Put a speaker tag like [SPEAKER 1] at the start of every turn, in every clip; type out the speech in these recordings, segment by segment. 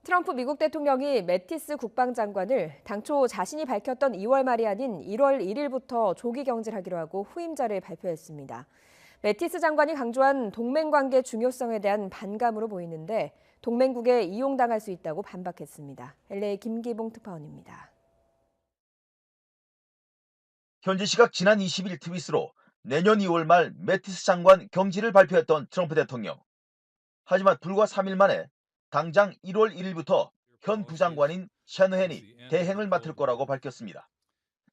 [SPEAKER 1] 트럼프 미국 대통령이 매티스 국방장관을 당초 자신이 밝혔던 2월 말이 아닌 1월 1일부터 조기 경질하기로 하고 후임자를 발표했습니다. 매티스 장관이 강조한 동맹 관계 중요성에 대한 반감으로 보이는데 동맹국에 이용당할 수 있다고 반박했습니다. LA 김기봉 특파원입니다.
[SPEAKER 2] 현지 시각 지난 20일 트윗으로 내년 2월 말 매티스 장관 경질을 발표했던 트럼프 대통령. 하지만 불과 3일 만에 당장 1월 1일부터 현 부장관인 샤너헨이 대행을 맡을 거라고 밝혔습니다.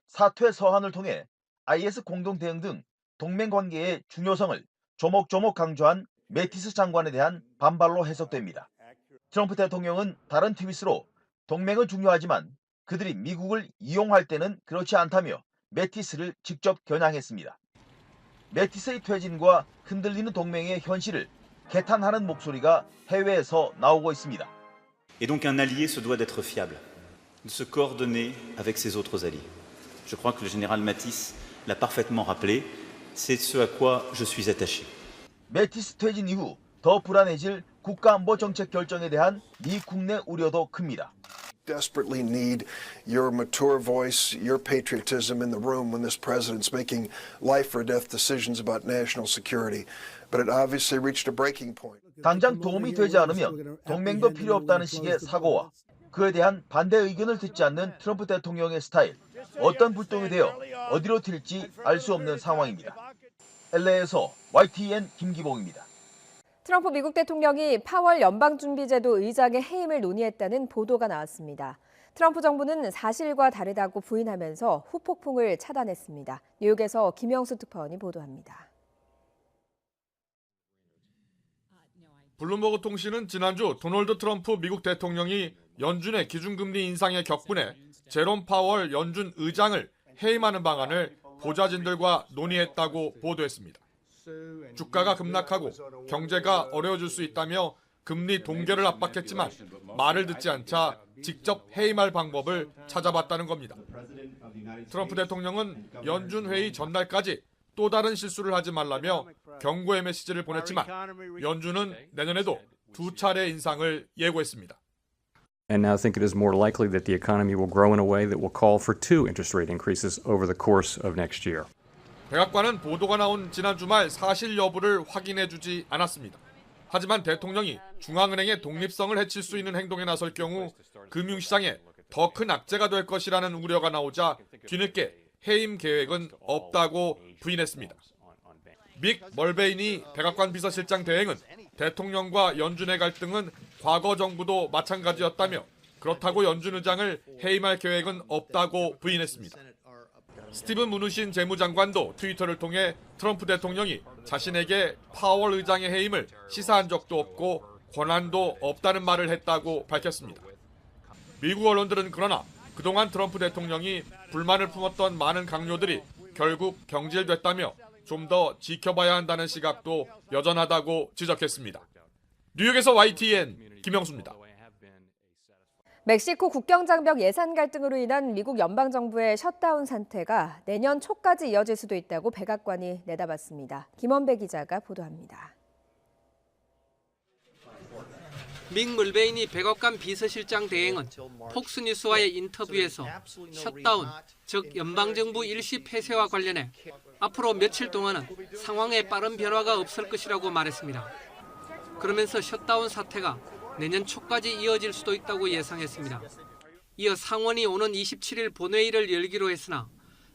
[SPEAKER 2] 사퇴 서한을 통해 IS 공동 대응 등 동맹 관계의 중요성을 조목조목 강조한 매티스 장관에 대한 반발로 해석됩니다. 트럼프 대통령은 다른 트윗으로 동맹은 중요하지만 그들이 미국을 이용할 때는 그렇지 않다며 매티스를 직접 겨냥했습니다. 매티스의 퇴진과 흔들리는 동맹의 현실을 개탄하는 목소리가 해외에서 나오고 있습니다.
[SPEAKER 3] Et donc un allié se doit d'être fiable, de se coordonner avec ses autres alliés. Je crois que le général Mattis l'a parfaitement rappelé, c'est ce à quoi je suis attaché.
[SPEAKER 2] 매티스 퇴진 이후 더 불안해질 국가안보 정책 결정에 대한 미 국내 우려도 큽니다.
[SPEAKER 4] Desperately need your mature voice, your patriotism in the room when this president's making life or death decisions about national security. But it obviously reached a breaking point.
[SPEAKER 2] 당장 도움이 되지 않으면 동맹도 필요 없다는 식의 사고와 그에 대한 반대 의견을 듣지 않는 트럼프 대통령의 스타일, 어떤 불똥이 되어 어디로 튈지 알 수 없는 상황입니다. LA에서 YTN 김기봉입니다.
[SPEAKER 1] 트럼프 미국 대통령이 파월 연방준비제도 의장의 해임을 논의했다는 보도가 나왔습니다. 트럼프 정부는 사실과 다르다고 부인하면서 후폭풍을 차단했습니다. 뉴욕에서 김영수 특파원이 보도합니다.
[SPEAKER 5] 블룸버그 통신은 지난주 도널드 트럼프 미국 대통령이 연준의 기준금리 인상의 격분에 제롬 파월 연준 의장을 해임하는 방안을 보좌진들과 논의했다고 보도했습니다. 주가가 급락하고 경제가 어려워질 수 있다며 금리 동결을 압박했지만 말을 듣지 않자 직접 해임할 방법을 찾아봤다는 겁니다. 트럼프 대통령은 연준 회의 전날까지 또 다른 실수를 하지 말라며 경고의 메시지를 보냈지만 연준은 내년에도 2차례 인상을 예고했습니다.
[SPEAKER 6] And now think it is more likely that the economy will grow in a way that will call for 2 interest rate increases over the course of next year.
[SPEAKER 5] 백악관은 보도가 나온 지난 주말 사실 여부를 확인해주지 않았습니다. 하지만 대통령이 중앙은행의 독립성을 해칠 수 있는 행동에 나설 경우 금융시장에 더 큰 악재가 될 것이라는 우려가 나오자 뒤늦게 해임 계획은 없다고 부인했습니다. 믹 멀베인이 백악관 비서실장 대행은 대통령과 연준의 갈등은 과거 정부도 마찬가지였다며 그렇다고 연준 의장을 해임할 계획은 없다고 부인했습니다. 스티븐 무누신 재무장관도 트위터를 통해 트럼프 대통령이 자신에게 파월 의장의 해임을 시사한 적도 없고 권한도 없다는 말을 했다고 밝혔습니다. 미국 언론들은 그러나 그동안 트럼프 대통령이 불만을 품었던 많은 강요들이 결국 경질됐다며 좀 더 지켜봐야 한다는 시각도 여전하다고 지적했습니다. 뉴욕에서 YTN 김영수입니다.
[SPEAKER 1] 멕시코 국경장벽 예산 갈등으로 인한 미국 연방정부의 셧다운 상태가 내년 초까지 이어질 수도 있다고 백악관이 내다봤습니다. 김원배 기자가 보도합니다.
[SPEAKER 7] 믹 물베인이 백악관 비서실장 대행은 폭스뉴스와의 인터뷰에서 셧다운, 즉 연방정부 일시 폐쇄와 관련해 앞으로 며칠 동안은 상황에 빠른 변화가 없을 것이라고 말했습니다. 그러면서 셧다운 사태가 내년 초까지 이어질 수도 있다고 예상했습니다. 이어 상원이 오는 27일 본회의를 열기로 했으나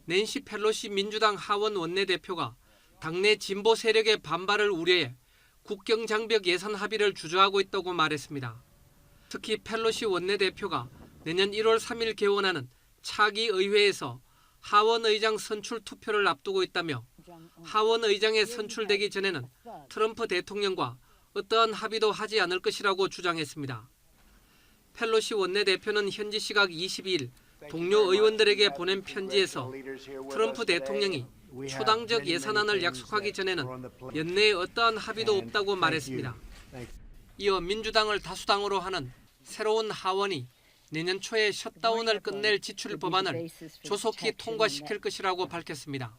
[SPEAKER 7] 낸시 펠로시 민주당 하원 원내대표가 당내 진보 세력의 반발을 우려해 국경장벽 예산 합의를 주저하고 있다고 말했습니다. 특히 펠로시 원내대표가 내년 1월 3일 개원하는 차기 의회에서 하원 의장 선출 투표를 앞두고 있다며 하원 의장에 선출되기 전에는 트럼프 대통령과 어떠한 합의도 하지 않을 것이라고 주장했습니다. 펠로시 원내대표는 현지 시각 22일 동료 의원들에게 보낸 편지에서 트럼프 대통령이 초당적 예산안을 약속하기 전에는 연내에 어떠한 합의도 없다고 말했습니다. 이어 민주당을 다수당으로 하는 새로운 하원이 내년 초에 셧다운을 끝낼 지출 법안을 조속히 통과시킬 것이라고 밝혔습니다.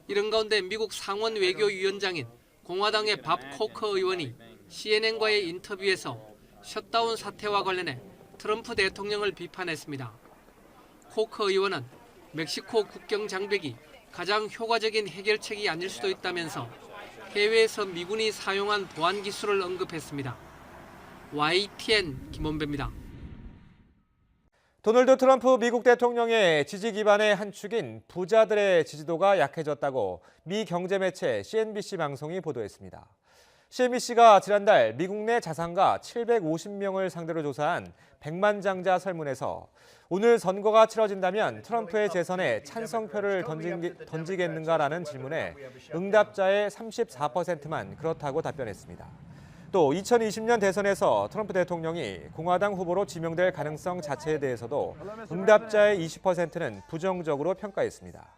[SPEAKER 7] 이런 가운데 미국 상원 외교위원장인 공화당의 밥 코커 의원이 CNN과의 인터뷰에서 셧다운 사태와 관련해 트럼프 대통령을 비판했습니다. 코크 의원은 멕시코 국경 장벽이 가장 효과적인 해결책이 아닐 수도 있다면서 해외에서 미군이 사용한 보안 기술을 언급했습니다. YTN 김원배입니다.
[SPEAKER 8] 도널드 트럼프 미국 대통령의 지지 기반의 한 축인 부자들의 지지도가 약해졌다고 미 경제 매체 CNBC 방송이 보도했습니다. CNBC가 지난달 미국 내 자산가 750명을 상대로 조사한 백만장자 설문에서 오늘 선거가 치러진다면 트럼프의 재선에 찬성표를 던지겠는가라는 질문에 응답자의 34%만 그렇다고 답변했습니다. 또 2020년 대선에서 트럼프 대통령이 공화당 후보로 지명될 가능성 자체에 대해서도 응답자의 20%는 부정적으로 평가했습니다.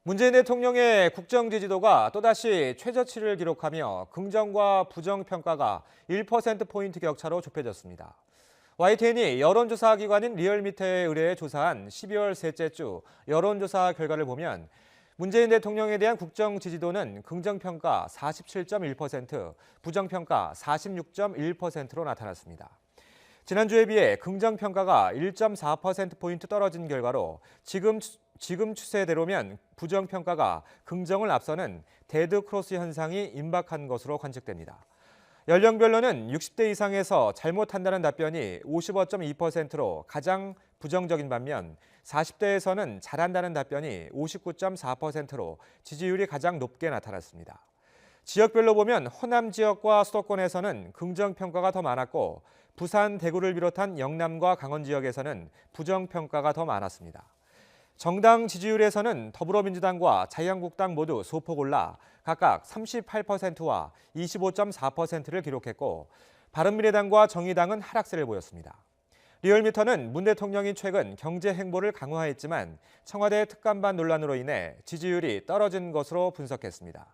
[SPEAKER 8] 문재인 대통령의 국정 지지도가 또다시 최저치를 기록하며 긍정과 부정 평가가 1%포인트 격차로 좁혀졌습니다. YTN이 여론조사 기관인 리얼미터에 의뢰해 조사한 12월 셋째 주 여론조사 결과를 보면 문재인 대통령에 대한 국정 지지도는 긍정평가 47.1%, 부정평가 46.1%로 나타났습니다. 지난주에 비해 긍정평가가 1.4%포인트 떨어진 결과로 지금 추세대로면 부정평가가 긍정을 앞서는 데드 크로스 현상이 임박한 것으로 관측됩니다. 연령별로는 60대 이상에서 잘못한다는 답변이 55.2%로 가장 부정적인 반면 40대에서는 잘한다는 답변이 59.4%로 지지율이 가장 높게 나타났습니다. 지역별로 보면 호남 지역과 수도권에서는 긍정평가가 더 많았고 부산, 대구를 비롯한 영남과 강원 지역에서는 부정평가가 더 많았습니다. 정당 지지율에서는 더불어민주당과 자유한국당 모두 소폭 올라 각각 38%와 25.4%를 기록했고 바른미래당과 정의당은 하락세를 보였습니다. 리얼미터는 문 대통령이 최근 경제 행보를 강화했지만 청와대 특감반 논란으로 인해 지지율이 떨어진 것으로 분석했습니다.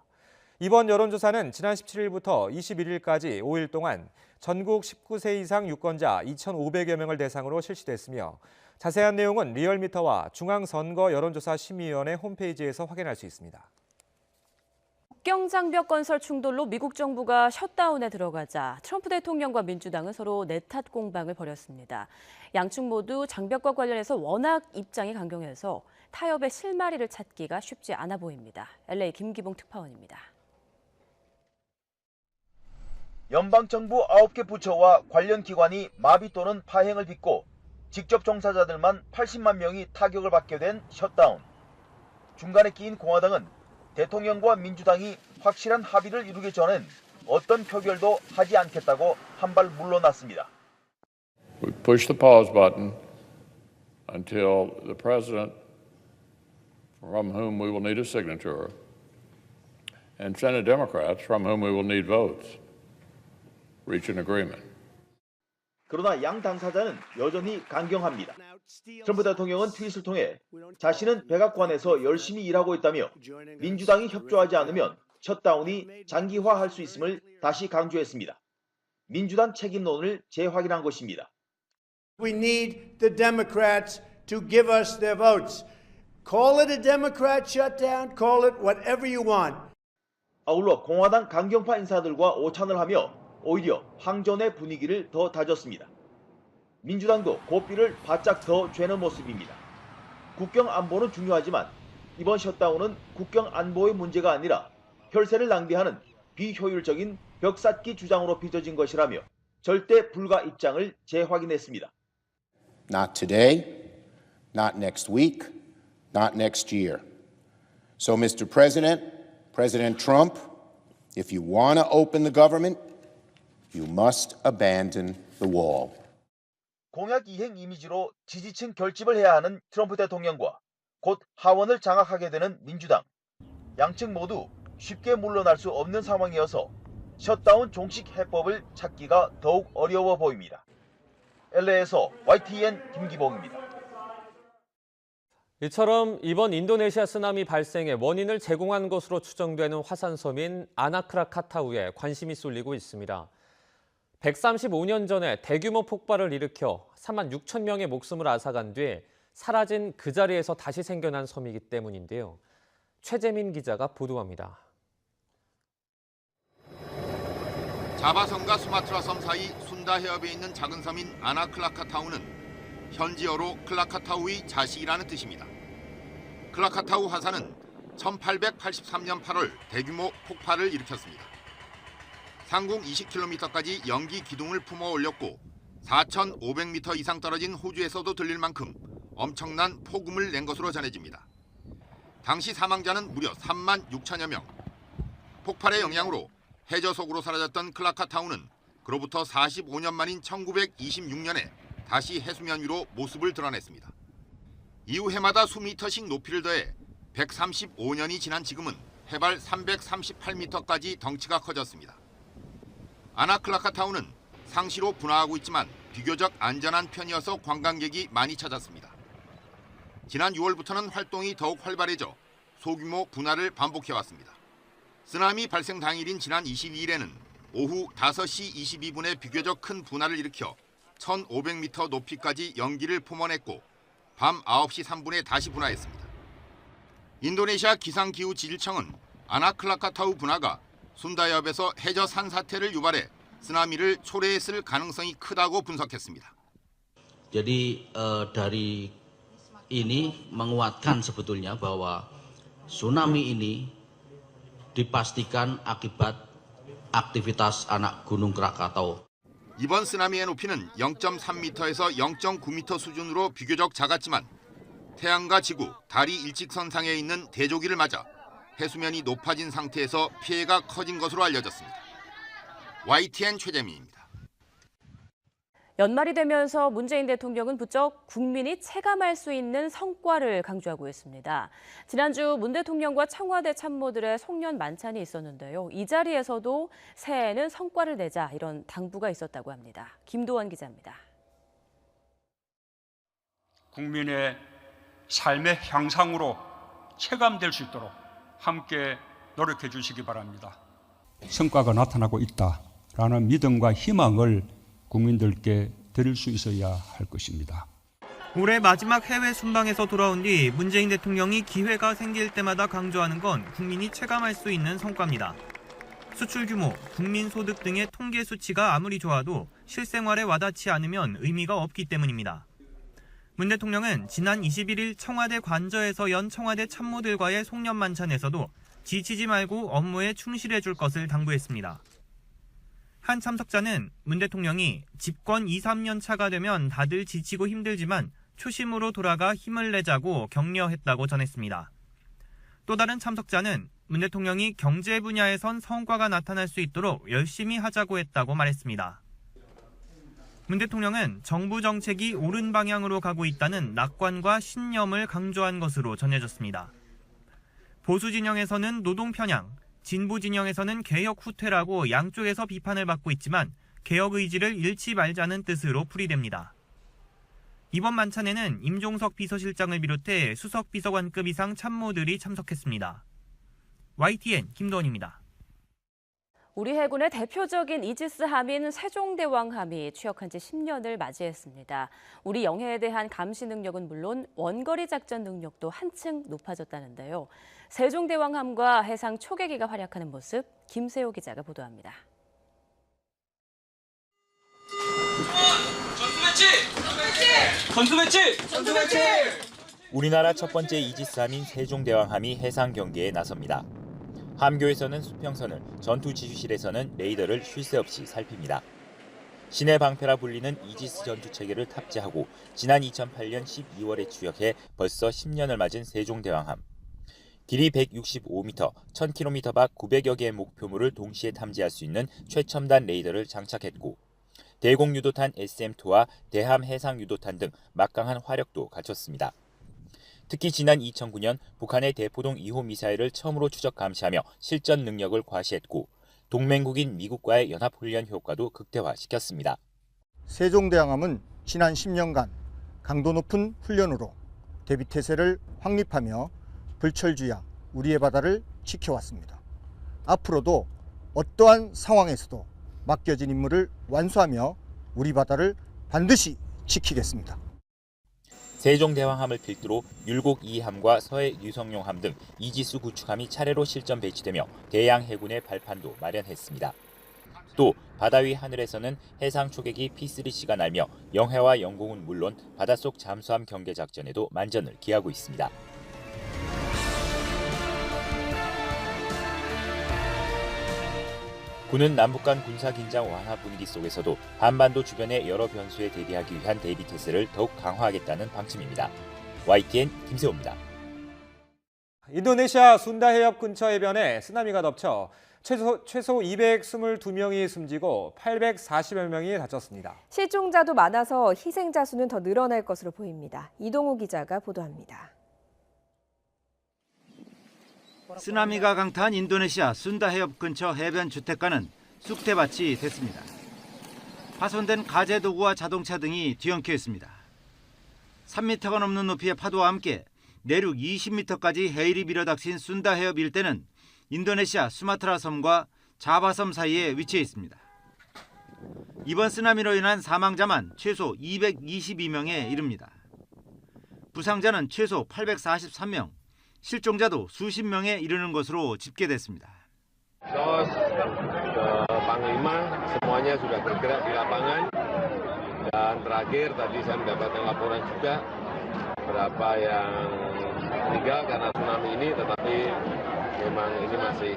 [SPEAKER 8] 이번 여론조사는 지난 17일부터 21일까지 5일 동안 전국 19세 이상 유권자 2,500여 명을 대상으로 실시됐으며 자세한 내용은 리얼미터와 중앙선거 여론조사 심의위원회 홈페이지에서 확인할 수 있습니다.
[SPEAKER 9] 국경장벽 건설 충돌로 미국 정부가 셧다운에 들어가자 트럼프 대통령과 민주당은 서로 내탓 공방을 벌였습니다. 양측 모두 장벽과 관련해서 워낙 입장이 강경해서 타협의 실마리를 찾기가 쉽지 않아 보입니다. LA 김기봉 특파원입니다.
[SPEAKER 2] 연방정부 9개 부처와 관련 기관이 마비 또는 파행을 빚고 직접 종사자들만 80만 명이 타격을 받게 된 셧다운. 중간에 끼인 공화당은 대통령과 민주당이 확실한 합의를 이루기 전엔 어떤 표결도 하지 않겠다고 한 발 물러났습니다.
[SPEAKER 10] We push the pause button until the president, from whom we will need a signature, and Senate Democrats, from whom we will need votes, reach an agreement.
[SPEAKER 2] 그러나 양 당사자는 여전히 강경합니다. 트럼프 대통령은 트윗을 통해 자신은 백악관에서 열심히 일하고 있다며 민주당이 협조하지 않으면 셧다운이 장기화할 수 있음을 다시 강조했습니다. 민주당 책임론을 재확인한 것입니다.
[SPEAKER 11] We need the Democrats to give us their votes. Call it a Democrat shutdown, call it whatever you want.
[SPEAKER 2] 아울러 공화당 강경파 인사들과 오찬을 하며 오히려 항전의 분위기를 더 다졌습니다. 민주당도 고삐를 바짝 더 죄는 모습입니다. 국경 안보는 중요하지만 이번 셧다운은 국경 안보의 문제가 아니라 혈세를 낭비하는 비효율적인 벽쌓기 주장으로 빚어진 것이라며 절대 불가 입장을 재확인했습니다.
[SPEAKER 12] Not today, not next week, not next year. So, Mr. President, President Trump, if you want to open the government, you must abandon the wall.
[SPEAKER 2] 공약 이행 이미지로 지지층 결집을 해야 하는 트럼프 대통령과 곧 하원을 장악하게 되는 민주당. 양측 모두 쉽게 물러날 수 없는 상황이어서 셧다운 종식 해법을 찾기가 더욱 어려워 보입니다. LA에서 YTN 김기봉입니다.
[SPEAKER 8] 이처럼 이번 인도네시아 쓰나미 발생의 원인을 제공한 것으로 추정되는 화산섬인 아나크라카타우에 관심이 쏠리고 있습니다. 135년 전에 대규모 폭발을 일으켜 3만 6천 명의 목숨을 앗아간 뒤 사라진 그 자리에서 다시 생겨난 섬이기 때문인데요. 최재민 기자가 보도합니다.
[SPEAKER 13] 자바섬과 수마트라 섬 사이 순다 해협에 있는 작은 섬인 아나클라카타우는 현지어로 클라카타우의 자식이라는 뜻입니다. 클라카타우 화산은 1883년 8월 대규모 폭발을 일으켰습니다. 상공 20km까지 연기 기둥을 품어 올렸고 4,500m 이상 떨어진 호주에서도 들릴 만큼 엄청난 폭음을 낸 것으로 전해집니다. 당시 사망자는 무려 3만 6천여 명. 폭발의 영향으로 해저 속으로 사라졌던 클라카타우는 그로부터 45년 만인 1926년에 다시 해수면 위로 모습을 드러냈습니다. 이후 해마다 수미터씩 높이를 더해 135년이 지난 지금은 해발 338m까지 덩치가 커졌습니다. 아나클라카타우는 상시로 분화하고 있지만 비교적 안전한 편이어서 관광객이 많이 찾았습니다. 지난 6월부터는 활동이 더욱 활발해져 소규모 분화를 반복해왔습니다. 쓰나미 발생 당일인 지난 22일에는 오후 5시 22분에 비교적 큰 분화를 일으켜 1,500m 높이까지 연기를 품어냈고 밤 9시 3분에 다시 분화했습니다. 인도네시아 기상기후지질청은 아나클라카타우 분화가 순다해협에서 해저 산사태를 유발해 쓰나미를 초래했을 가능성이 크다고 분석했습니다.
[SPEAKER 14] Jadi dari ini menguatkan sebetulnya bahwa tsunami ini dipastikan akibat aktivitas anak gunung Krakatau.
[SPEAKER 13] 이번 쓰나미의 높이는 0.3m에서 0.9m 수준으로 비교적 작았지만 태양과 지구, 달이 일직선상에 있는 대조기를 맞아 해수면이 높아진 상태에서 피해가 커진 것으로 알려졌습니다. YTN 최재민입니다.
[SPEAKER 9] 연말이 되면서 문재인 대통령은 부쩍 국민이 체감할 수 있는 성과를 강조하고 있습니다. 지난주 문 대통령과 청와대 참모들의 송년 만찬이 있었는데요. 이 자리에서도 새해에는 성과를 내자 이런 당부가 있었다고 합니다. 김도원 기자입니다.
[SPEAKER 15] 국민의 삶의 향상으로 체감될 수 있도록 함께 노력해 주시기 바랍니다. 성과가 나타나고 있다라는 믿음과 희망을 국민들께 드릴 수 있어야 할 것입니다.
[SPEAKER 16] 올해 마지막 해외 순방에서 돌아온 뒤 문재인 대통령이 기회가 생길 때마다 강조하는 건 국민이 체감할 수 있는 성과입니다. 수출 규모, 국민 소득 등의 통계 수치가 아무리 좋아도 실생활에 와닿지 않으면 의미가 없기 때문입니다. 문 대통령은 지난 21일 청와대 관저에서 연 청와대 참모들과의 송년 만찬에서도 지치지 말고 업무에 충실해 줄 것을 당부했습니다. 한 참석자는 문 대통령이 집권 2, 3년 차가 되면 다들 지치고 힘들지만 초심으로 돌아가 힘을 내자고 격려했다고 전했습니다. 또 다른 참석자는 문 대통령이 경제 분야에선 성과가 나타날 수 있도록 열심히 하자고 했다고 말했습니다. 문 대통령은 정부 정책이 옳은 방향으로 가고 있다는 낙관과 신념을 강조한 것으로 전해졌습니다. 보수 진영에서는 노동 편향, 진보 진영에서는 개혁 후퇴라고 양쪽에서 비판을 받고 있지만 개혁 의지를 잃지 말자는 뜻으로 풀이됩니다. 이번 만찬에는 임종석 비서실장을 비롯해 수석 비서관급 이상 참모들이 참석했습니다. YTN 김도원입니다.
[SPEAKER 9] 우리 해군의 대표적인 이지스 함인 세종대왕함이 취역한 지 10년을 맞이했습니다. 우리 영해에 대한 감시 능력은 물론 원거리 작전 능력도 한층 높아졌다는데요. 세종대왕함과 해상 초계기가 활약하는 모습 김세호 기자가 보도합니다.
[SPEAKER 17] 전투배치! 우리나라 첫 번째 이지스함인 세종대왕함이 해상 경계에 나섭니다. 함교에서는 수평선을, 전투 지휘실에서는 레이더를 쉴 새 없이 살핍니다. 신의 방패라 불리는 이지스 전투 체계를 탑재하고 지난 2008년 12월에 취역해 벌써 10년을 맞은 세종대왕함. 길이 165m, 1000km 밖 900여 개의 목표물을 동시에 탐지할 수 있는 최첨단 레이더를 장착했고 대공유도탄 SM-2와 대함 해상유도탄 등 막강한 화력도 갖췄습니다. 특히 지난 2009년 북한의 대포동 2호 미사일을 처음으로 추적 감시하며 실전 능력을 과시했고 동맹국인 미국과의 연합훈련 효과도 극대화시켰습니다.
[SPEAKER 18] 세종대왕함은 지난 10년간 강도 높은 훈련으로 대비태세를 확립하며 불철주야 우리의 바다를 지켜왔습니다. 앞으로도 어떠한 상황에서도 맡겨진 임무를 완수하며 우리 바다를 반드시 지키겠습니다.
[SPEAKER 17] 세종대왕함을 필두로 율곡 2함과 서해 유성룡함 등 이지스 구축함이 차례로 실전 배치되며 대양 해군의 발판도 마련했습니다. 또 바다 위 하늘에서는 해상 초계기 P3C가 날며 영해와 영공은 물론 바닷속 잠수함 경계 작전에도 만전을 기하고 있습니다. 군은 남북 간 군사 긴장 완화 분위기 속에서도 한반도 주변의 여러 변수에 대비하기 위한 대비 태세를 더욱 강화하겠다는 방침입니다. YTN 김세호입니다.
[SPEAKER 8] 인도네시아 순다 해협 근처 해변에 쓰나미가 덮쳐 최소 222명이 숨지고 840여 명이 다쳤습니다.
[SPEAKER 1] 실종자도 많아서 희생자 수는 더 늘어날 것으로 보입니다. 이동우 기자가 보도합니다.
[SPEAKER 19] 쓰나미가 강타한 인도네시아 순다 해협 근처 해변 주택가는 쑥대밭이 됐습니다. 파손된 가재 도구와 자동차 등이 뒤엉켜 있습니다. 3m가 넘는 높이의 파도와 함께 내륙 20m까지 해일이 밀어닥친 순다 해협 일대는 인도네시아 수마트라 섬과 자바섬 사이에 위치해 있습니다. 이번 쓰나미로 인한 사망자만 최소 222명에 이릅니다. 부상자는 최소 843명, 실종자도 수십 명에 이르는 것으로 집계됐습니다.
[SPEAKER 20] Panglima semuanya sudah bergerak di lapangan dan terakhir tadi saya mendapatkan laporan juga berapa yang meninggal karena tsunami ini tetapi memang ini masih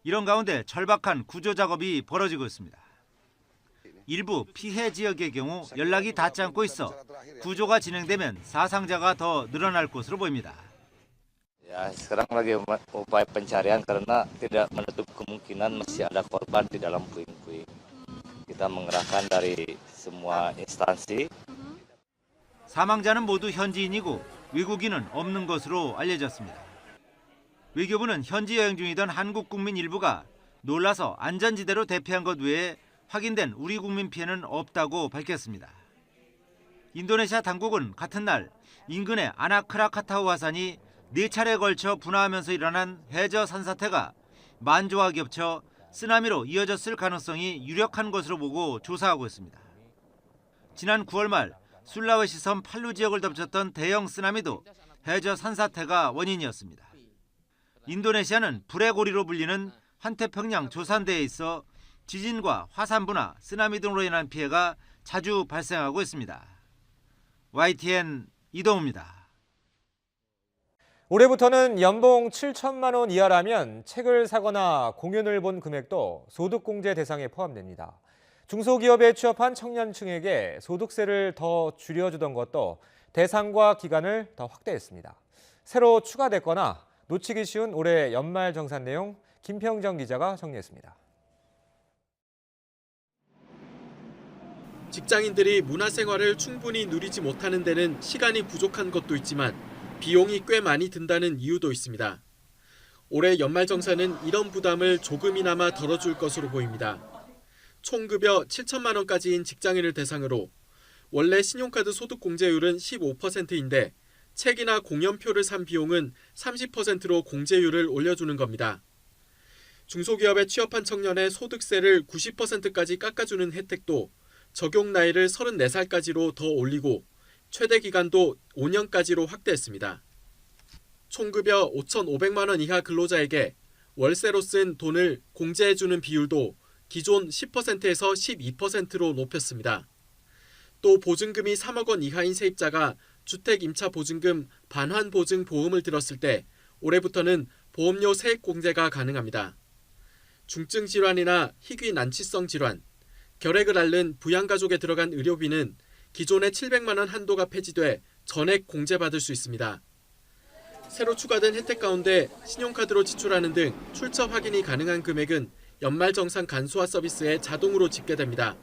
[SPEAKER 19] 이런 가운데 절박한 구조 작업이 벌어지고 있습니다. 일부 피해 지역의 경우 연락이 닿지 않고 있어 구조가 진행되면 사상자가 더 늘어날 것으로 보입니다.
[SPEAKER 21] Ya, sekarang lagi upaya pencarian karena tidak menutup kemungkinan masih ada korban di dalam puing-puing. Kita mengerahkan dari semua instansi.
[SPEAKER 19] 사망자는 모두 현지인이고 외국인은 없는 것으로 알려졌습니다. 외교부는 현지 여행 중이던 한국 국민 일부가 놀라서 안전지대로 대피한 것 외에 확인된 우리 국민 피해는 없다고 밝혔습니다. 인도네시아 당국은 같은 날 인근의 아나크라카타우 화산이 4차례 걸쳐 분화하면서 일어난 해저 산사태가 만조와 겹쳐 쓰나미로 이어졌을 가능성이 유력한 것으로 보고 조사하고 있습니다. 지난 9월 말 술라웨시 섬 팔루 지역을 덮쳤던 대형 쓰나미도 해저 산사태가 원인이었습니다. 인도네시아는 불의 고리로 불리는 환태평양 조산대에 있어 지진과 화산 분화, 쓰나미 등으로 인한 피해가 자주 발생하고 있습니다. YTN 이동우입니다.
[SPEAKER 8] 올해부터는 연봉 7천만 원 이하라면 책을 사거나 공연을 본 금액도 소득공제 대상에 포함됩니다. 중소기업에 취업한 청년층에게 소득세를 더 줄여주던 것도 대상과 기간을 더 확대했습니다. 새로 추가됐거나 놓치기 쉬운 올해 연말정산 내용 김평정 기자가 정리했습니다.
[SPEAKER 22] 직장인들이 문화생활을 충분히 누리지 못하는 데는 시간이 부족한 것도 있지만 비용이 꽤 많이 든다는 이유도 있습니다. 올해 연말정산은 이런 부담을 조금이나마 덜어줄 것으로 보입니다. 총급여 7천만 원까지인 직장인을 대상으로 원래 신용카드 소득공제율은 15%인데 책이나 공연표를 산 비용은 30%로 공제율을 올려주는 겁니다. 중소기업에 취업한 청년의 소득세를 90%까지 깎아주는 혜택도 적용 나이를 34살까지로 더 올리고 최대 기간도 5년까지로 확대했습니다. 총급여 5,500만 원 이하 근로자에게 월세로 쓴 돈을 공제해주는 비율도 기존 10%에서 12%로 높였습니다. 또 보증금이 3억 원 이하인 세입자가 주택임차보증금 반환보증보험을 들었을 때 올해부터는 보험료 세액 공제가 가능합니다. 중증 질환이나 희귀 난치성 질환, 결핵을 앓는 부양가족에 들어간 의료비는 기존의 700만 원 한도가 폐지돼 전액 공제받을 수 있습니다. 새로 추가된 혜택 가운데 신용카드로 지출하는 등 출처 확인이 가능한 금액은 연말정산 간소화 서비스에 자동으로 집계됩니다.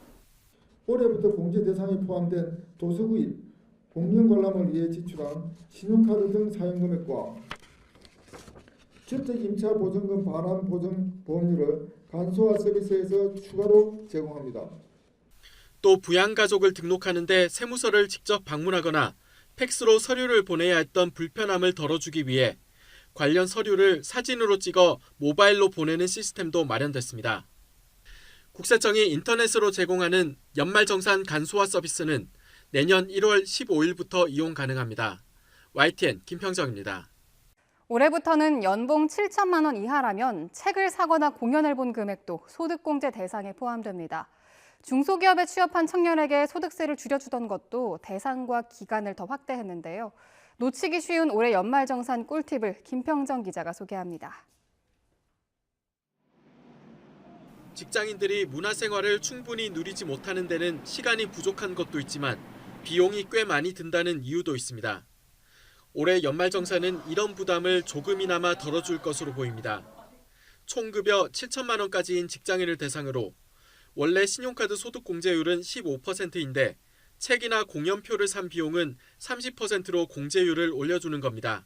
[SPEAKER 23] 올해부터 공제 대상에 포함된 도서구입, 공연 관람을 위해 지출한 신용카드 등 사용 금액과 주택임차보증금 반환보증 보험료를 간소화 서비스에서 추가로 제공합니다.
[SPEAKER 22] 또 부양가족을 등록하는데 세무서를 직접 방문하거나 팩스로 서류를 보내야 했던 불편함을 덜어주기 위해 관련 서류를 사진으로 찍어 모바일로 보내는 시스템도 마련됐습니다. 국세청이 인터넷으로 제공하는 연말정산 간소화 서비스는 내년 1월 15일부터 이용 가능합니다. YTN 김평정입니다.
[SPEAKER 3] 올해부터는 연봉 7천만 원 이하라면 책을 사거나 공연을 본 금액도 소득공제 대상에 포함됩니다. 중소기업에 취업한 청년에게 소득세를 줄여주던 것도 대상과 기간을 더 확대했는데요. 놓치기 쉬운 올해 연말정산 꿀팁을 김평정 기자가 소개합니다.
[SPEAKER 22] 직장인들이 문화생활을 충분히 누리지 못하는 데는 시간이 부족한 것도 있지만 비용이 꽤 많이 든다는 이유도 있습니다. 올해 연말정산은 이런 부담을 조금이나마 덜어줄 것으로 보입니다. 총급여 7천만 원까지인 직장인을 대상으로 원래 신용카드 소득공제율은 15%인데 책이나 공연표를 산 비용은 30%로 공제율을 올려주는 겁니다.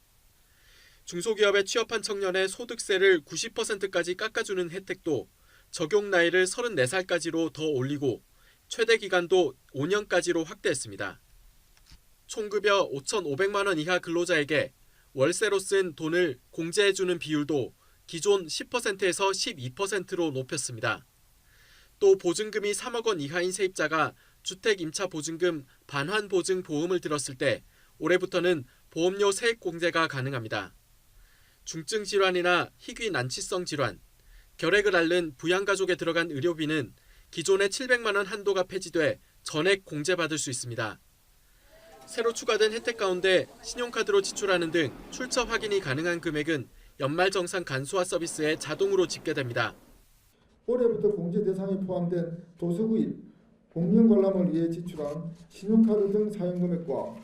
[SPEAKER 22] 중소기업에 취업한 청년의 소득세를 90%까지 깎아주는 혜택도 적용 나이를 34살까지로 더 올리고 최대 기간도 5년까지로 확대했습니다. 총급여 5,500만 원 이하 근로자에게 월세로 쓴 돈을 공제해주는 비율도 기존 10%에서 12%로 높였습니다. 또 보증금이 3억 원 이하인 세입자가 주택 임차 보증금 반환 보증 보험을 들었을 때 올해부터는 보험료 세액 공제가 가능합니다. 중증 질환이나 희귀 난치성 질환, 결핵을 앓는 부양가족에 들어간 의료비는 기존의 700만 원 한도가 폐지돼 전액 공제받을 수 있습니다. 새로 추가된 혜택 가운데 신용카드로 지출하는 등 출처 확인이 가능한 금액은 연말정산 간소화 서비스에 자동으로 집계됩니다.
[SPEAKER 23] 올해부터 공제 대상에 포함된 도서구입, 공연 관람을 위해 지출한 신용카드 등 사용 금액과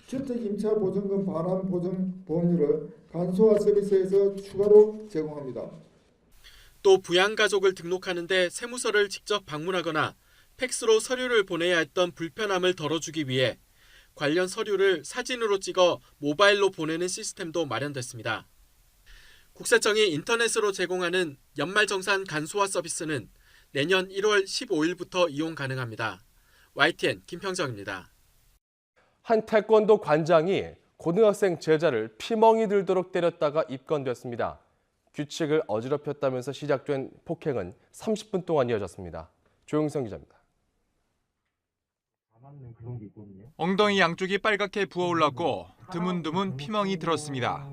[SPEAKER 23] 주택 임차 보증금 반환 보증 보험료를 간소화 서비스에서 추가로 제공합니다.
[SPEAKER 22] 또 부양가족을 등록하는데 세무서를 직접 방문하거나 팩스로 서류를 보내야 했던 불편함을 덜어주기 위해 관련 서류를 사진으로 찍어 모바일로 보내는 시스템도 마련됐습니다. 국세청이 인터넷으로 제공하는 연말정산 간소화 서비스는 내년 1월 15일부터 이용 가능합니다. YTN 김평정입니다.
[SPEAKER 4] 한 태권도 관장이 고등학생 제자를 피멍이 들도록 때렸다가 입건됐습니다. 규칙을 어지럽혔다면서 시작된 폭행은 30분 동안 이어졌습니다. 조용성 기자입니다.
[SPEAKER 6] 엉덩이 양쪽이 빨갛게 부어올랐고 드문드문 피멍이 들었습니다.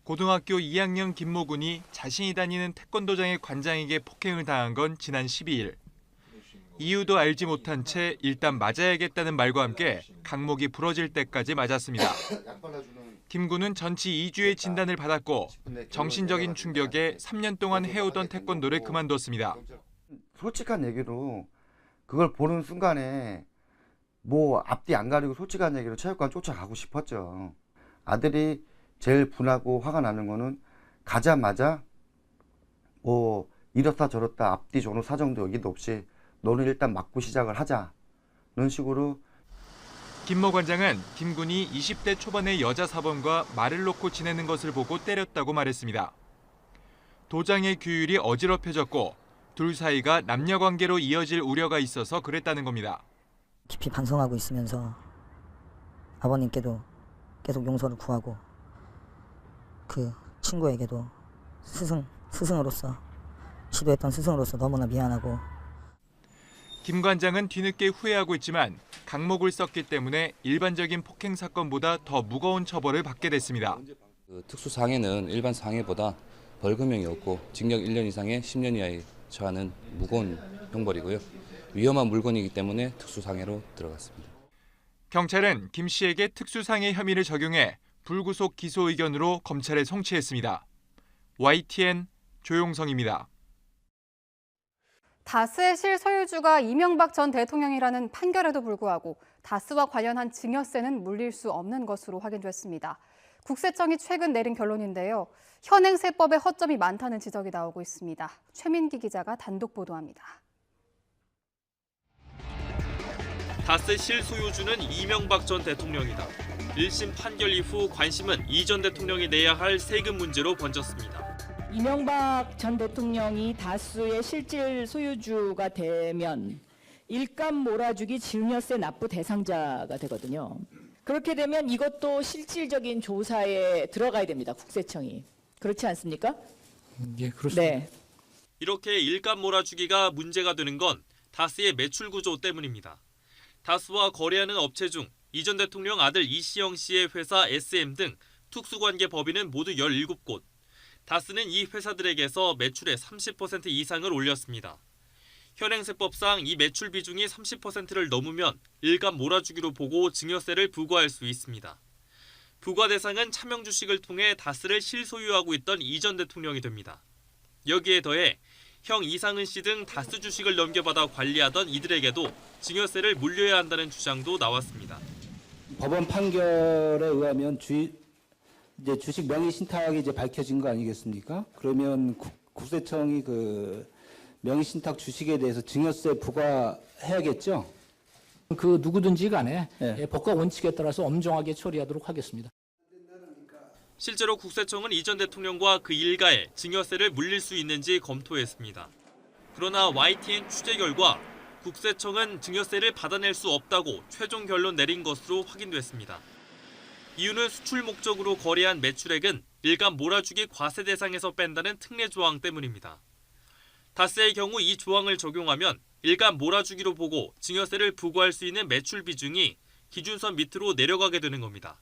[SPEAKER 6] 고등학교 2학년 김모군이 자신이 다니는 태권도장의 관장에게 폭행을 당한 건 지난 12일. 이유도 알지 못한 채 일단 맞아야겠다는 말과 함께 강목이 부러질 때까지 맞았습니다. 김 군은 전치 2주의 진단을 받았고 정신적인 충격에 3년 동안 해오던 태권도를 그만뒀습니다.
[SPEAKER 24] 솔직한 얘기로 그걸 보는 순간에 뭐 앞뒤 안 가리고 솔직한 얘기로 체육관 쫓아가고 싶었죠. 아들이 제일 분하고 화가 나는 거는 가자마자 뭐 이렇다 저렇다 앞뒤 전후 사정도 여기도 없이 너는 일단 맞고 시작을 하자 이런 식으로.
[SPEAKER 6] 김모 관장은 김 군이 20대 초반의 여자 사범과 말을 놓고 지내는 것을 보고 때렸다고 말했습니다. 도장의 규율이 어지럽혀졌고 둘 사이가 남녀 관계로 이어질 우려가 있어서 그랬다는 겁니다.
[SPEAKER 25] 깊이 반성하고 있으면서 아버님께도 계속 용서를 구하고 그 친구에게도 스승으로서 시도했던 스승으로서 너무나 미안하고.
[SPEAKER 6] 김 관장은 뒤늦게 후회하고 있지만 강목을 썼기 때문에 일반적인 폭행 사건보다 더 무거운 처벌을 받게 됐습니다.
[SPEAKER 26] 특수상해는 일반 상해보다 벌금형이 없고 징역 1년 이상의 10년 이하에 처하는 무거운 형벌이고요. 위험한 물건이기 때문에 특수상해로 들어갔습니다.
[SPEAKER 6] 경찰은 김 씨에게 특수상해 혐의를 적용해 불구속 기소 의견으로 검찰에 송치했습니다. YTN 조용성입니다.
[SPEAKER 3] 다스의 실소유주가 이명박 전 대통령이라는 판결에도 불구하고 다스와 관련한 증여세는 물릴 수 없는 것으로 확인됐습니다. 국세청이 최근 내린 결론인데요. 현행 세법에 허점이 많다는 지적이 나오고 있습니다. 최민기 기자가 단독 보도합니다.
[SPEAKER 27] 다스 실소유주는 이명박 전 대통령이다. 1심 판결 이후 관심은 이 전 대통령이 내야 할 세금 문제로 번졌습니다.
[SPEAKER 28] 이명박 전 대통령이 다스의 실질 소유주가 되면 일감 몰아주기 증여세 납부 대상자가 되거든요. 그렇게 되면 이것도 실질적인 조사에 들어가야 됩니다. 국세청이. 그렇지 않습니까?
[SPEAKER 27] 예, 그렇습니다.
[SPEAKER 28] 네.
[SPEAKER 27] 이렇게 일감 몰아주기가 문제가 되는 건 다스의 매출 구조 때문입니다. 다스와 거래하는 업체 중 이 전 대통령 아들 이시영 씨의 회사 SM 등 특수관계법인은 모두 17곳. 다스는 이 회사들에게서 매출의 30% 이상을 올렸습니다. 현행세법상 이 매출 비중이 30%를 넘으면 일감 몰아주기로 보고 증여세를 부과할 수 있습니다. 부과 대상은 차명 주식을 통해 다스를 실소유하고 있던 이 전 대통령이 됩니다. 여기에 더해 형 이상은 씨 등 다스 주식을 넘겨받아 관리하던 이들에게도 증여세를 물려야 한다는 주장도 나왔습니다.
[SPEAKER 2] 법원 판결에 의하면 이제 주식 명의 신탁이 이제 밝혀진 거 아니겠습니까? 그러면 국세청이 그 명의 신탁 주식에 대해서 증여세 부과해야겠죠?
[SPEAKER 5] 그 누구든지 간에 법과 원칙에 따라서 엄정하게 처리하도록 하겠습니다.
[SPEAKER 27] 실제로 국세청은 이 전 대통령과 그 일가에 증여세를 물릴 수 있는지 검토했습니다. 그러나 YTN 취재 결과 국세청은 증여세를 받아낼 수 없다고 최종 결론 내린 것으로 확인됐습니다. 이유는 수출 목적으로 거래한 매출액은 일감 몰아주기 과세 대상에서 뺀다는 특례 조항 때문입니다. 다스의 경우 이 조항을 적용하면 일감 몰아주기로 보고 증여세를 부과할 수 있는 매출 비중이 기준선 밑으로 내려가게 되는 겁니다.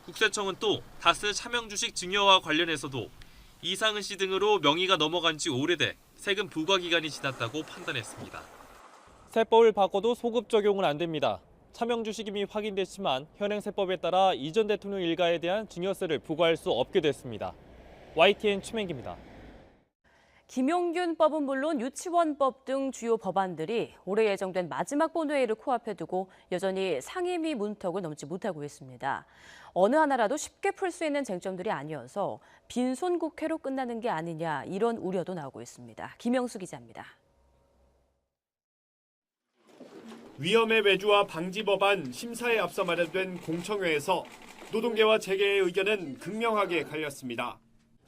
[SPEAKER 27] 국세청은 또 다스 차명주식 증여와 관련해서도 이상은 씨 등으로 명의가 넘어간 지 오래돼 세금 부과 기간이 지났다고 판단했습니다.
[SPEAKER 7] 세법을 바꿔도 소급 적용은 안 됩니다. 차명주식임이 확인됐지만 현행 세법에 따라 이 전 대통령 일가에 대한 증여세를 부과할 수 없게 됐습니다. YTN 최명기입니다.
[SPEAKER 9] 김용균법은 물론 유치원법 등 주요 법안들이 올해 예정된 마지막 본회의를 코앞에 두고 여전히 상임위 문턱을 넘지 못하고 있습니다. 어느 하나라도 쉽게 풀 수 있는 쟁점들이 아니어서 빈손 국회로 끝나는 게 아니냐 이런 우려도 나오고 있습니다. 김영수 기자입니다.
[SPEAKER 10] 위험의 외주와 방지 법안 심사에 앞서 마련된 공청회에서 노동계와 재계의 의견은 극명하게 갈렸습니다.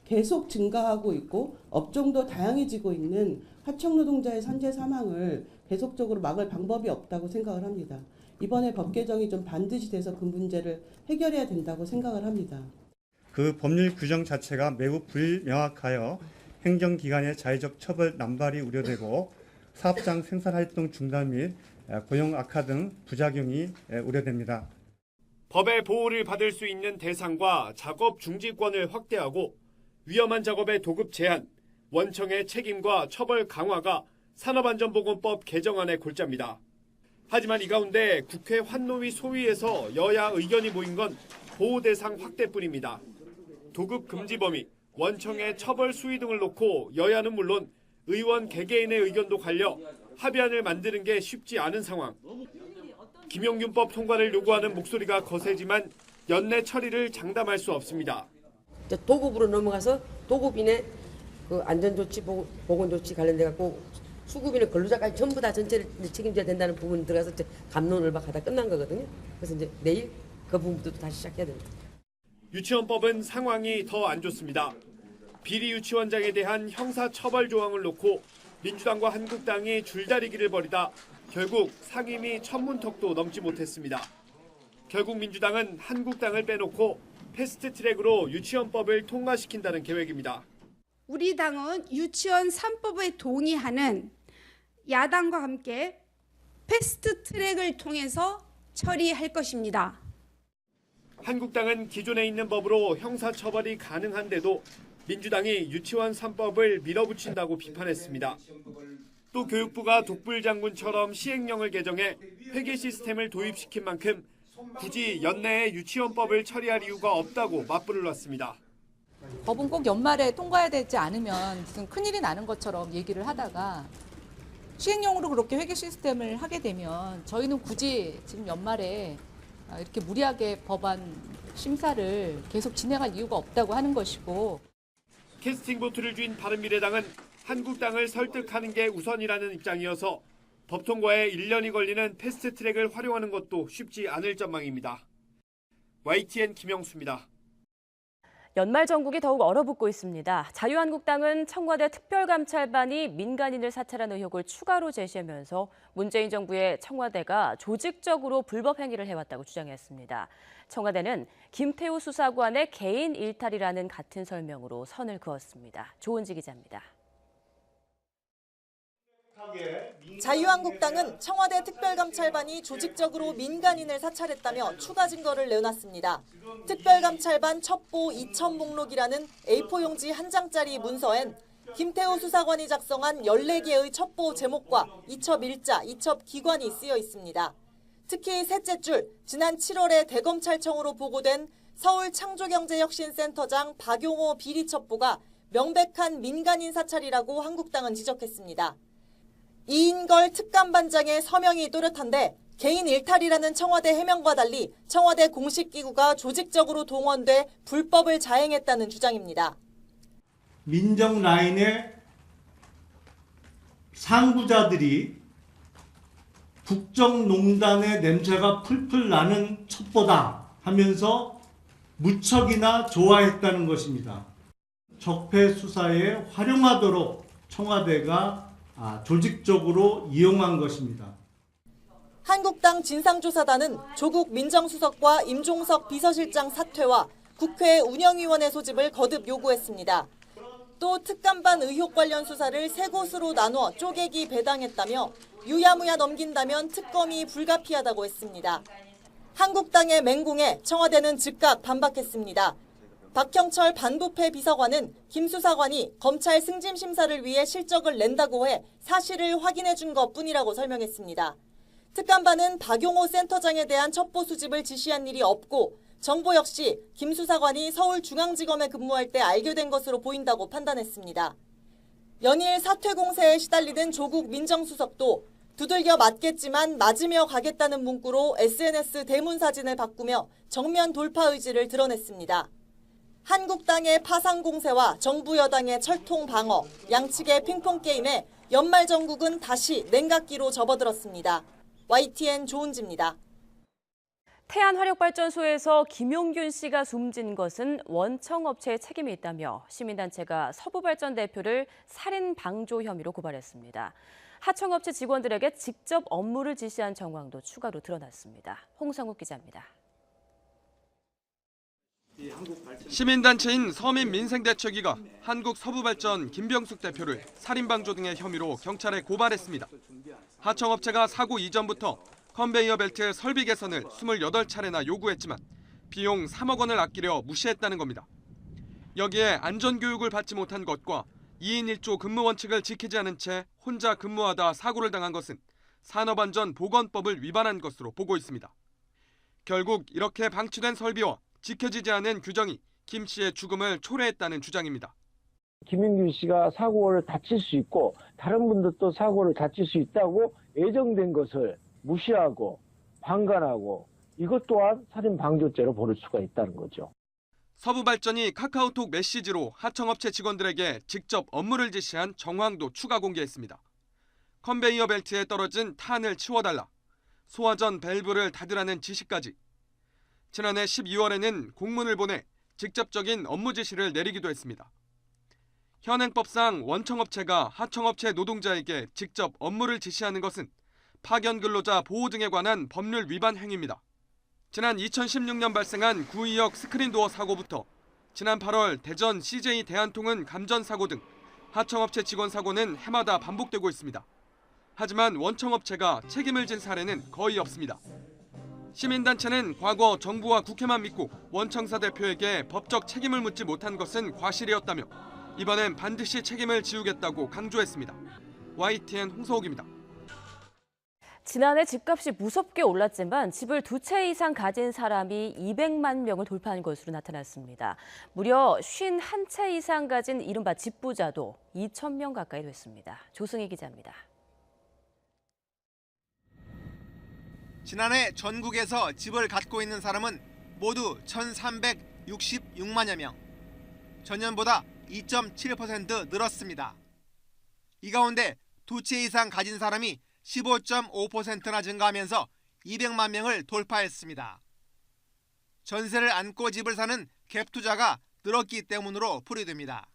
[SPEAKER 11] 계속 증가하고 있고 업종도 다양해지고 있는 하청 노동자의 산재 사망을 계속적으로 막을 방법이 없다고 생각을 합니다. 이번에 법 개정이 좀 반드시 돼서 그 문제를 해결해야 된다고 생각을 합니다.
[SPEAKER 12] 그 법률 규정 자체가 매우 불명확하여 행정기관의 자의적 처벌 남발이 우려되고 사업장 생산활동 중단 및 고용 악화 등 부작용이 우려됩니다.
[SPEAKER 10] 법의 보호를 받을 수 있는 대상과 작업 중지권을 확대하고 위험한 작업의 도급 제한, 원청의 책임과 처벌 강화가 산업안전보건법 개정안의 골자입니다. 하지만 이 가운데 국회 환노위 소위에서 여야 의견이 모인 건 보호 대상 확대뿐입니다. 도급 금지 범위, 원청의 처벌 수위 등을 놓고 여야는 물론 의원 개개인의 의견도 갈려 합의안을 만드는 게 쉽지 않은 상황. 김용균법 통과를 요구하는 목소리가 거세지만 연내 처리를 장담할 수 없습니다.
[SPEAKER 13] 도급으로 넘어가서 도급인의 그 안전조치, 보건조치 관련돼 갖고 수급인의 근로자까지 전부 다 전체를 책임져야 된다는 부분이 들어가서 이제 갑론을박하다 끝난 거거든요. 그래서 이제 내일 그 부분부터 다시 시작해야 됩니다.
[SPEAKER 10] 유치원법은 상황이 더 안 좋습니다. 비리 유치원장에 대한 형사처벌 조항을 놓고 민주당과 한국당이 줄다리기를 벌이다 결국 상임위 천문턱도 넘지 못했습니다. 결국 민주당은 한국당을 빼놓고 패스트트랙으로 유치원법을 통과시킨다는 계획입니다.
[SPEAKER 14] 우리 당은 유치원 3법에 동의하는 야당과 함께 패스트트랙을 통해서 처리할 것입니다.
[SPEAKER 10] 한국당은 기존에 있는 법으로 형사처벌이 가능한데도 민주당이 유치원 3법을 밀어붙인다고 비판했습니다. 또 교육부가 독불장군처럼 시행령을 개정해 회계 시스템을 도입시킨 만큼 굳이 연내에 유치원법을 처리할 이유가 없다고 맞불을 놨습니다.
[SPEAKER 29] 법은 꼭 연말에 통과해야 되지 않으면 무슨 큰일이 나는 것처럼 얘기를 하다가 시행령으로 그렇게 회계 시스템을 하게 되면 저희는 굳이 지금 연말에 이렇게 무리하게 법안 심사를 계속 진행할 이유가 없다고 하는 것이고.
[SPEAKER 10] 캐스팅 보트를 쥔 바른미래당은 한국당을 설득하는 게 우선이라는 입장이어서 법 통과에 1년이 걸리는 패스트트랙을 활용하는 것도 쉽지 않을 전망입니다. YTN 김영수입니다.
[SPEAKER 9] 연말 전국이 더욱 얼어붙고 있습니다. 자유한국당은 청와대 특별감찰반이 민간인을 사찰한 의혹을 추가로 제시하면서 문재인 정부의 청와대가 조직적으로 불법 행위를 해왔다고 주장했습니다. 청와대는 김태우 수사관의 개인 일탈이라는 같은 설명으로 선을 그었습니다. 조은지 기자입니다.
[SPEAKER 1] 자유한국당은 청와대 특별감찰반이 조직적으로 민간인을 사찰했다며 추가 증거를 내놨습니다. 특별감찰반 첩보 2천 목록이라는 A4 용지 한 장짜리 문서엔 김태우 수사관이 작성한 14개의 첩보 제목과 이첩 일자, 이첩 기관이 쓰여 있습니다. 특히 셋째 줄, 지난 7월에 대검찰청으로 보고된 서울창조경제혁신센터장 박용호 비리 첩보가 명백한 민간인 사찰이라고 한국당은 지적했습니다. 이인걸 특감반장의 서명이 또렷한데 개인 일탈이라는 청와대 해명과 달리 청와대 공식 기구가 조직적으로 동원돼 불법을 자행했다는 주장입니다.
[SPEAKER 8] 민정 라인의 상부자들이 국정농단의 냄새가 풀풀 나는 첩보다 하면서 무척이나 좋아했다는 것입니다. 적폐 수사에 활용하도록 청와대가 조직적으로 이용한 것입니다.
[SPEAKER 1] 한국당 진상조사단은 조국 민정수석과 임종석 비서실장 사퇴와 국회 운영위원회 소집을 거듭 요구했습니다. 또 특감반 의혹 관련 수사를 세 곳으로 나눠 쪼개기 배당했다며 유야무야 넘긴다면 특검이 불가피하다고 했습니다. 한국당의 맹공에 청와대는 즉각 반박했습니다. 박형철 반부패 비서관은 김 수사관이 검찰 승진 심사를 위해 실적을 낸다고 해 사실을 확인해 준 것뿐이라고 설명했습니다. 특감반은 박용호 센터장에 대한 첩보 수집을 지시한 일이 없고 정보 역시 김 수사관이 서울중앙지검에 근무할 때 알게 된 것으로 보인다고 판단했습니다. 연일 사퇴 공세에 시달리는 조국 민정수석도 두들겨 맞겠지만 맞으며 가겠다는 문구로 SNS 대문 사진을 바꾸며 정면 돌파 의지를 드러냈습니다. 한국당의 파상 공세와 정부 여당의 철통 방어, 양측의 핑퐁 게임에 연말 정국은 다시 냉각기로 접어들었습니다. YTN 조은지입니다.
[SPEAKER 9] 태안화력발전소에서 김용균 씨가 숨진 것은 원청업체의 책임이 있다며 시민단체가 서부발전 대표를 살인 방조 혐의로 고발했습니다. 하청업체 직원들에게 직접 업무를 지시한 정황도 추가로 드러났습니다. 홍성욱 기자입니다.
[SPEAKER 6] 시민단체인 서민민생대책위가 한국서부발전 김병숙 대표를 살인방조 등의 혐의로 경찰에 고발했습니다. 하청업체가 사고 이전부터 컨베이어 벨트 설비 개선을 28차례나 요구했지만 비용 3억 원을 아끼려 무시했다는 겁니다. 여기에 안전교육을 받지 못한 것과 2인 1조 근무 원칙을 지키지 않은 채 혼자 근무하다 사고를 당한 것은 산업안전보건법을 위반한 것으로 보고 있습니다. 결국 이렇게 방치된 설비와 지켜지지 않은 규정이 김 씨의 죽음을 초래했다는 주장입니다.
[SPEAKER 15] 김용균 씨가 사고를 다칠 수 있고 다른 분들도 사고를 다칠 수 있다고 예정된 것을 무시하고 방관하고 이것 또한 살인 방조죄로 보를 수가 있다는 거죠.
[SPEAKER 6] 서부발전이 카카오톡 메시지로 하청업체 직원들에게 직접 업무를 지시한 정황도 추가 공개했습니다. 컨베이어 벨트에 떨어진 탄을 치워달라, 소화전 밸브를 닫으라는 지시까지. 지난해 12월에는 공문을 보내 직접적인 업무 지시를 내리기도 했습니다. 현행법상 원청업체가 하청업체 노동자에게 직접 업무를 지시하는 것은 파견 근로자 보호 등에 관한 법률 위반 행위입니다. 지난 2016년 발생한 구의역 스크린도어 사고부터 지난 8월 대전 CJ 대한통운 감전 사고 등 하청업체 직원 사고는 해마다 반복되고 있습니다. 하지만 원청업체가 책임을 진 사례는 거의 없습니다. 시민단체는 과거 정부와 국회만 믿고 원청사 대표에게 법적 책임을 묻지 못한 것은 과실이었다며 이번엔 반드시 책임을 지우겠다고 강조했습니다. YTN 홍서욱입니다.
[SPEAKER 9] 지난해 집값이 무섭게 올랐지만 집을 2채 이상 가진 사람이 200만 명을 돌파한 것으로 나타났습니다. 무려 51채 이상 가진 이른바 집부자도 2,000명 가까이 됐습니다. 조승희 기자입니다.
[SPEAKER 16] 지난해 전국에서 집을 갖고 있는 사람은 모두 1,366만여 명. 전년보다 2.7% 늘었습니다. 이 가운데 2채 이상 가진 사람이 15.5%나 증가하면서 200만 명을 돌파했습니다. 전세를 안고 집을 사는 갭 투자가 늘었기 때문으로 풀이됩니다.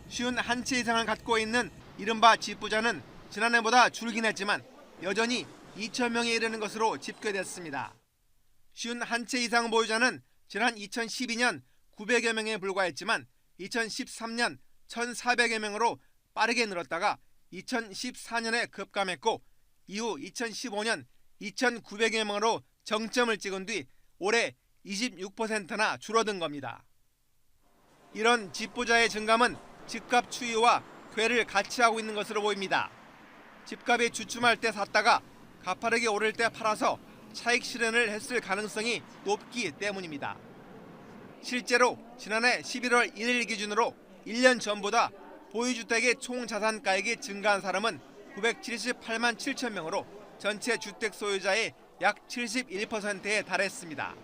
[SPEAKER 16] 51채 이상을 갖고 있는 이른바 집부자는 지난해보다 줄긴 했지만 여전히 2,000명에 이르는 것으로 집계됐습니다. 51채 이상 보유자는 지난 2012년 900여 명에 불과했지만 2013년 1,400여 명으로 빠르게 늘었다가 2014년에 급감했고 이후 2015년 2,900여 명으로 정점을 찍은 뒤 올해 26%나 줄어든 겁니다. 이런 집부자의 증감은 집값 추이와 궤를 같이 하고 있는 것으로 보입니다. 집값이 주춤할 때 샀다가 가파르게 오를 때 팔아서 차익 실현을 했을 가능성이 높기 때문입니다. 실제로 지난해 11월 1일 기준으로 1년 전보다 보유주택의 총 자산가액이 증가한 사람은 978만 7천 명으로 전체 주택 소유자의 약 71%에 달했습니다.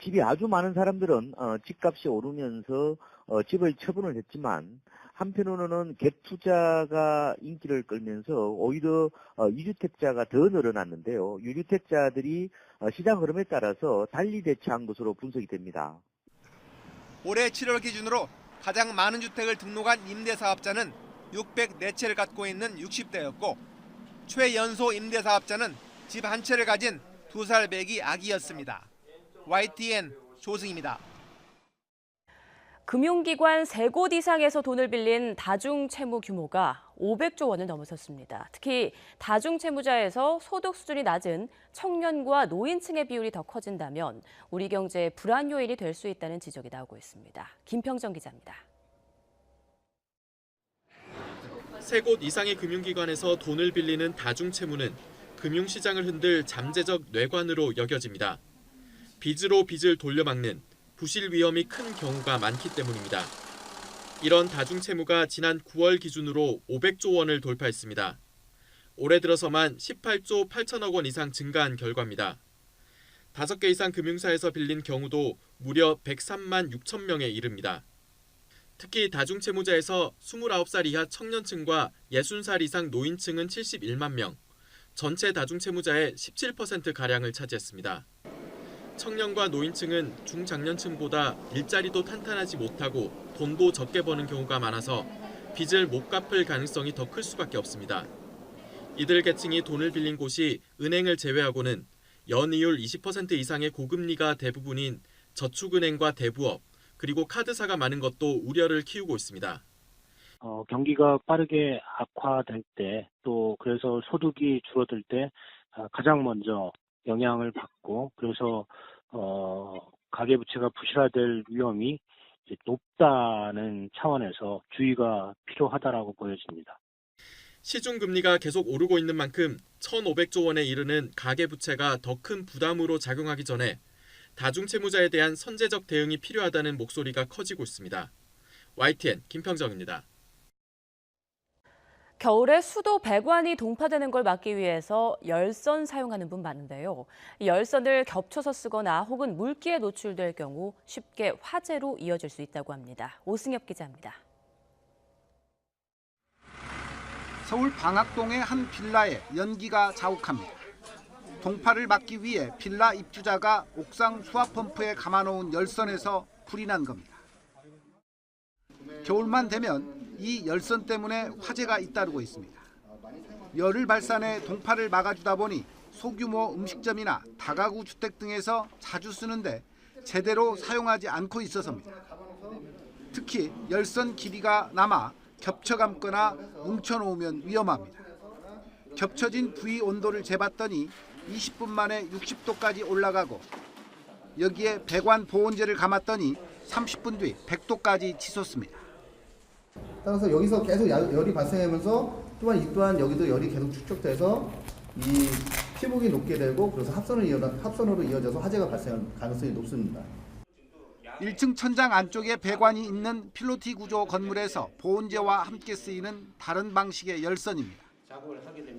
[SPEAKER 4] 집이 아주 많은 사람들은 집값이 오르면서 집을 처분을 했지만 한편으로는 갭 투자가 인기를 끌면서 오히려 유주택자가 더 늘어났는데요. 유주택자들이 시장 흐름에 따라서 달리 대처한 것으로 분석이 됩니다.
[SPEAKER 16] 올해 7월 기준으로 가장 많은 주택을 등록한 임대사업자는 604채를 갖고 있는 60대였고 최연소 임대사업자는 집 한 채를 가진 2살 배기 아기였습니다. YTN 조승입니다.
[SPEAKER 9] 금융기관 3곳 이상에서 돈을 빌린 다중채무 규모가 500조 원을 넘어섰습니다. 특히 다중채무자에서 소득 수준이 낮은 청년과 노인층의 비율이 더 커진다면 우리 경제의 불안 요인이 될 수 있다는 지적이 나오고 있습니다. 김평정 기자입니다.
[SPEAKER 27] 3곳 이상의 금융기관에서 돈을 빌리는 다중채무는 금융시장을 흔들 잠재적 뇌관으로 여겨집니다. 빚으로 빚을 돌려막는 부실 위험이 큰 경우가 많기 때문입니다. 이런 다중채무가 지난 9월 기준으로 500조 원을 돌파했습니다. 올해 들어서만 18조 8천억 원 이상 증가한 결과입니다. 5개 이상 금융사에서 빌린 경우도 무려 103만 6천 명에 이릅니다. 특히 다중채무자에서 29살 이하 청년층과 60살 이상 노인층은 71만 명, 전체 다중채무자의 17%가량을 차지했습니다. 청년과 노인층은 중장년층보다 일자리도 탄탄하지 못하고 돈도 적게 버는 경우가 많아서 빚을 못 갚을 가능성이 더 클 수밖에 없습니다. 이들 계층이 돈을 빌린 곳이 은행을 제외하고는 연이율 20% 이상의 고금리가 대부분인 저축은행과 대부업, 그리고 카드사가 많은 것도 우려를 키우고 있습니다.
[SPEAKER 17] 경기가 빠르게 악화될 때 또 그래서 소득이 줄어들 때 가장 먼저 영향을 받고 그래서 가계부채가 부실화될 위험이 높다는 차원에서 주의가 필요하다라고 보여집니다.
[SPEAKER 27] 시중금리가 계속 오르고 있는 만큼 1,500조 원에 이르는 가계부채가 더 큰 부담으로 작용하기 전에 다중채무자에 대한 선제적 대응이 필요하다는 목소리가 커지고 있습니다. YTN 김평정입니다.
[SPEAKER 9] 겨울에 수도 배관이 동파되는 걸 막기 위해서 열선 사용하는 분 많은데요. 이 열선을 겹쳐서 쓰거나 혹은 물기에 노출될 경우 쉽게 화재로 이어질 수 있다고 합니다. 오승엽 기자입니다.
[SPEAKER 18] 서울 방학동의 한 빌라에 연기가 자욱합니다. 동파를 막기 위해 빌라 입주자가 옥상 수압 펌프에 감아놓은 열선에서 불이 난 겁니다. 겨울만 되면 이 열선 때문에 화재가 잇따르고 있습니다. 열을 발산해 동파를 막아주다 보니 소규모 음식점이나 다가구 주택 등에서 자주 쓰는데 제대로 사용하지 않고 있어서입니다. 특히 열선 길이가 남아 겹쳐감거나 뭉쳐놓으면 위험합니다. 겹쳐진 부위 온도를 재봤더니 20분 만에 60도까지 올라가고 여기에 배관 보온재를 감았더니 30분 뒤 100도까지 치솟습니다.
[SPEAKER 19] 따라서 여기서 계속 열이 발생하면서 또한 이 또한 여기도 열이 계속 축적돼서 이 피복이 녹게 되고 그래서 합선으로 이어져서 화재가 발생할 가능성이 높습니다.
[SPEAKER 18] 1층 천장 안쪽에 배관이 있는 필로티 구조 건물에서 보온재와 함께 쓰이는 다른 방식의 열선입니다.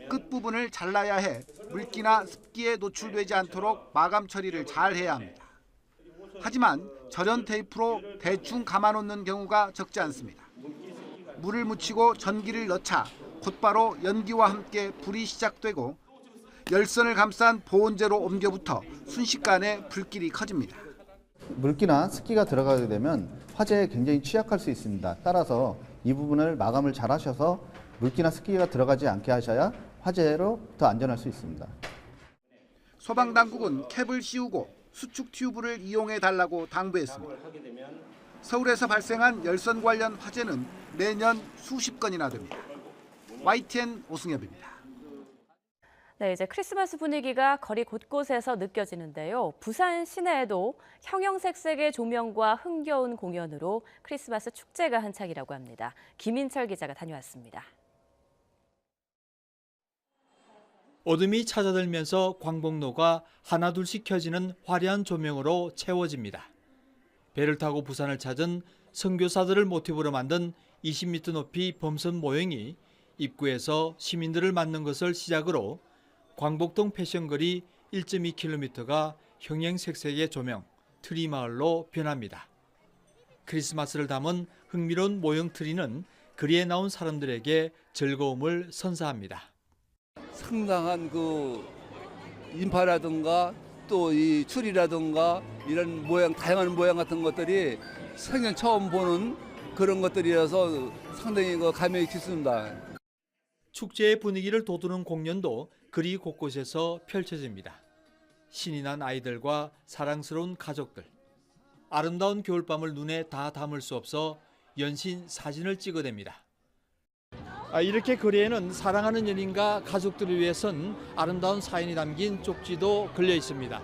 [SPEAKER 18] 끝부분을 잘라야 해 물기나 습기에 노출되지 않도록 마감 처리를 잘 해야 합니다. 하지만 절연 테이프로 대충 감아놓는 경우가 적지 않습니다. 물을 묻히고 전기를 넣자 곧바로 연기와 함께 불이 시작되고 열선을 감싼 보온재로 옮겨붙어 순식간에 불길이 커집니다.
[SPEAKER 19] 물기나 습기가 들어가게 되면 화재에 굉장히 취약할 수 있습니다. 따라서 이 부분을 마감을 잘 하셔서 물기나 습기가 들어가지 않게 하셔야 화재로 더 안전할 수 있습니다.
[SPEAKER 18] 소방당국은 캡을 씌우고 수축 튜브를 이용해 달라고 당부했습니다. 서울에서 발생한 열선 관련 화재는 매년 수십 건이나 됩니다. YTN 오승엽입니다.
[SPEAKER 9] 네, 이제 크리스마스 분위기가 거리 곳곳에서 느껴지는데요. 부산 시내에도 형형색색의 조명과 흥겨운 공연으로 크리스마스 축제가 한창이라고 합니다. 김인철 기자가 다녀왔습니다.
[SPEAKER 3] 어둠이 찾아들면서 광복로가 하나둘씩 켜지는 화려한 조명으로 채워집니다. 배를 타고 부산을 찾은 선교사들을 모티브로 만든 20m 높이 범선 모형이 입구에서 시민들을 맞는 것을 시작으로 광복동 패션거리 1.2km가 형형색색의 조명, 트리 마을로 변합니다. 크리스마스를 담은 흥미로운 모형 트리는 거리에 나온 사람들에게 즐거움을 선사합니다.
[SPEAKER 20] 상당한 그 인파라든가 또 이 추리라든가 이런 모양, 다양한 모양 같은 것들이 생전 처음 보는 그런 것들이라서 상당히 그 감명이 깊습니다.
[SPEAKER 3] 축제의 분위기를 돋우는 공연도 거리 곳곳에서 펼쳐집니다. 신이 난 아이들과 사랑스러운 가족들. 아름다운 겨울밤을 눈에 다 담을 수 없어 연신 사진을 찍어댑니다. 이렇게 거리에는 사랑하는 연인과 가족들을 위해선 아름다운 사연이 담긴 쪽지도 걸려 있습니다.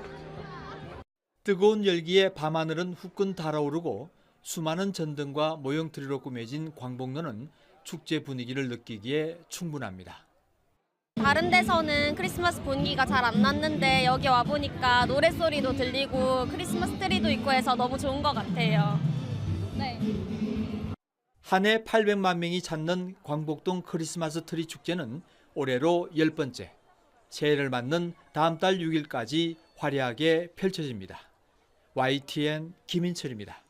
[SPEAKER 3] 뜨거운 열기에 밤하늘은 후끈 달아오르고 수많은 전등과 모형트리로 꾸며진 광복로는 축제 분위기를 느끼기에 충분합니다.
[SPEAKER 21] 다른 데서는 크리스마스 분위기가 잘 안 났는데 여기 와보니까 노랫소리도 들리고 크리스마스 트리도 있고 해서 너무 좋은 것 같아요. 네.
[SPEAKER 3] 한 해 800만 명이 찾는 광복동 크리스마스 트리 축제는 올해로 10번째. 새해를 맞는 다음 달 6일까지 화려하게 펼쳐집니다. YTN 김인철입니다.